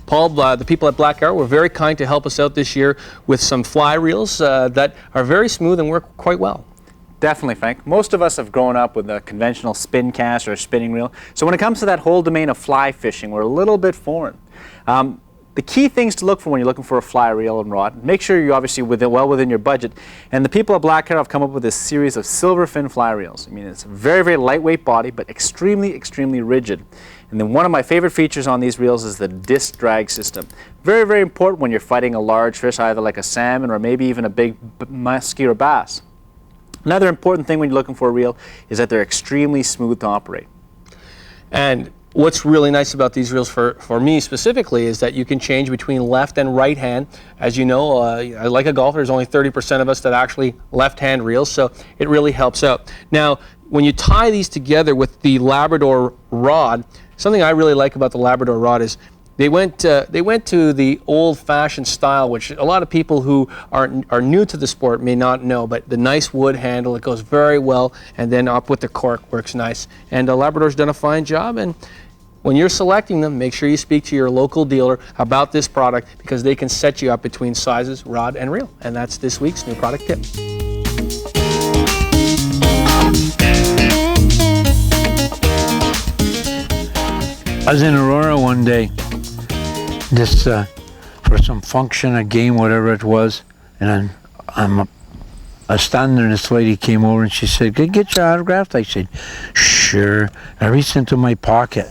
Paul, the people at Black Arrow were very kind to help us out this year with some fly reels that are very smooth and work quite well. Definitely, Frank. Most of us have grown up with a conventional spin cast or a spinning reel. So when it comes to that whole domain of fly fishing, we're a little bit foreign. The key things to look for when you're looking for a fly reel and rod, make sure you're obviously well within your budget. And the people at Black Arrow have come up with this series of silver fin fly reels. I mean, it's a very, very lightweight body, but extremely, extremely rigid. And then one of my favorite features on these reels is the disc drag system. Very, very important when you're fighting a large fish, either like a salmon or maybe even a big muskie or bass. Another important thing when you're looking for a reel is that they're extremely smooth to operate. And what's really nice about these reels for me specifically is that you can change between left and right hand. As you know, like a golfer, there's only 30% of us that actually left-hand reels, so it really helps out. Now, when you tie these together with the Labrador rod, something I really like about the Labrador rod is they went to the old-fashioned style, which a lot of people who are new to the sport may not know, but the nice wood handle, it goes very well, and then up with the cork works nice. And Labrador's done a fine job, and when you're selecting them, make sure you speak to your local dealer about this product because they can set you up between sizes, rod, and reel. And that's this week's new product tip. I was in Aurora one day, just for some function, a game, whatever it was, and I'm standing there, and this lady came over and she said, "Can I get your autograph?" I said, "Sure." I reached into my pocket,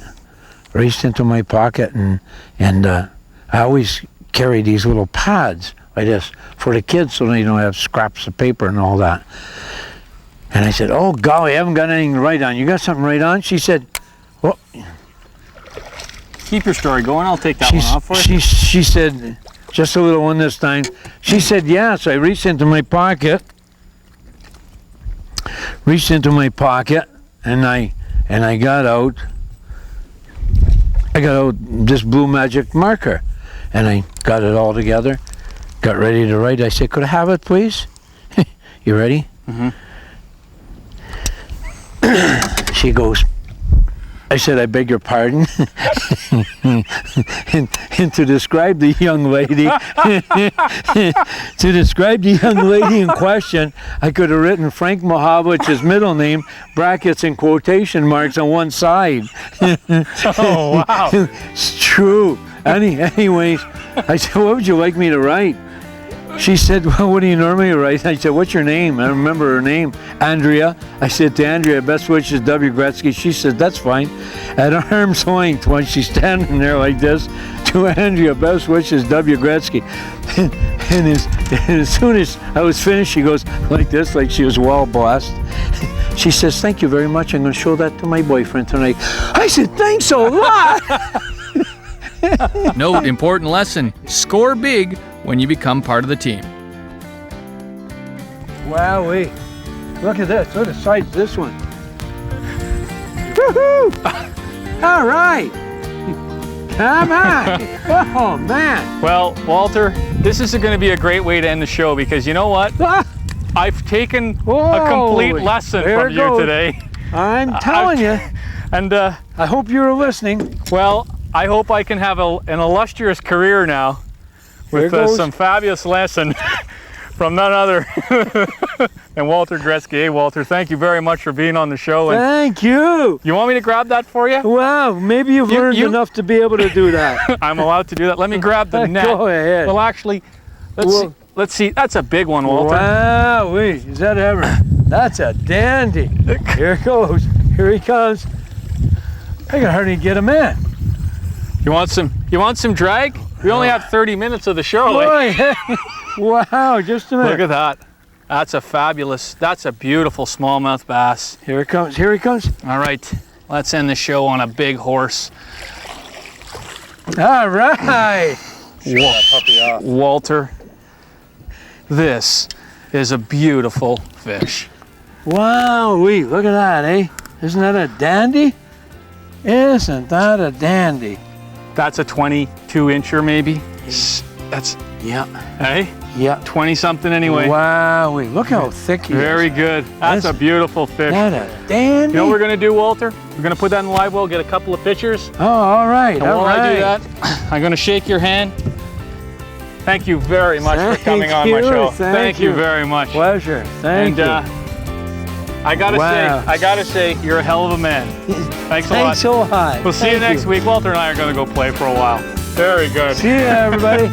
and I always carry these little pads like this for the kids so they don't have scraps of paper and all that. And I said, "Oh golly, I haven't got anything to write on. You got something to write on?" She said, "Well." Keep your story going. I'll take that one off for you. She said, just a little one this time. She said, "Yeah." So I reached into my pocket, and I got out this blue magic marker, and I got it all together, got ready to write. I said, "Could I have it, please?" You ready? Mm-hmm. She goes, I said, "I beg your pardon." and to describe the young lady, in question, I could have written Frank Mohavich's middle name, brackets and quotation marks on one side. Oh, wow. It's true. Anyways, I said, "What would you like me to write?" She said, "Well, what do you normally write?" I said, "What's your name?" I remember her name, Andrea. I said to Andrea, "Best wishes, W. Gretzky." She said, "That's fine." At arm's length, when she's standing there like this, to Andrea, "Best wishes, W. Gretzky." And as soon as I was finished, she goes like this, like she was well blessed. She says, "Thank you very much. I'm going to show that to my boyfriend tonight." I said, "Thanks a lot." Note, important lesson, score big when you become part of the team. Wowee. Look at this. Look at the size of this one. Woohoo! All right. Come on. Oh, man. Well, Walter, this is going to be a great way to end the show because you know what? I've taken a complete lesson from you today. I'm telling you. And I hope you were listening. well, I hope I can have an illustrious career now with some fabulous lesson from none other than Walter Gretzky. Hey, Walter, thank you very much for being on the show. And thank you. You want me to grab that for you? Wow, maybe you've learned enough to be able to do that. I'm allowed to do that. Let me grab the net. Go ahead. Well, actually, let's see. That's a big one, Walter. Wow, is that ever? That's a dandy. Here it goes. Here he comes. I can hardly get him in. You want some drag? We only have 30 minutes of the show. Boy, wow, just a minute. Look at that. That's a beautiful smallmouth bass. Here it comes, here he comes. All right, let's end the show on a big horse. All right. Puppy off. Walter, this is a beautiful fish. Wow, look at that, eh? Isn't that a dandy? Isn't that a dandy? That's a 22-incher maybe. That's, yeah. Hey? Yeah. 20-something anyway. Wow, look how thick he is. Very good. That's a beautiful fish. That a dandy. You know what we're gonna do, Walter? We're gonna put that in the live well, get a couple of pictures. Oh, all right. And while I do that, I'm gonna shake your hand. Thank you very much for coming on my show. Thank you very much. Pleasure. Thank you. I gotta say, you're a hell of a man. Thanks a lot. Thanks so high. We'll see you next week. Walter and I are gonna go play for a while. Very good. See you, everybody.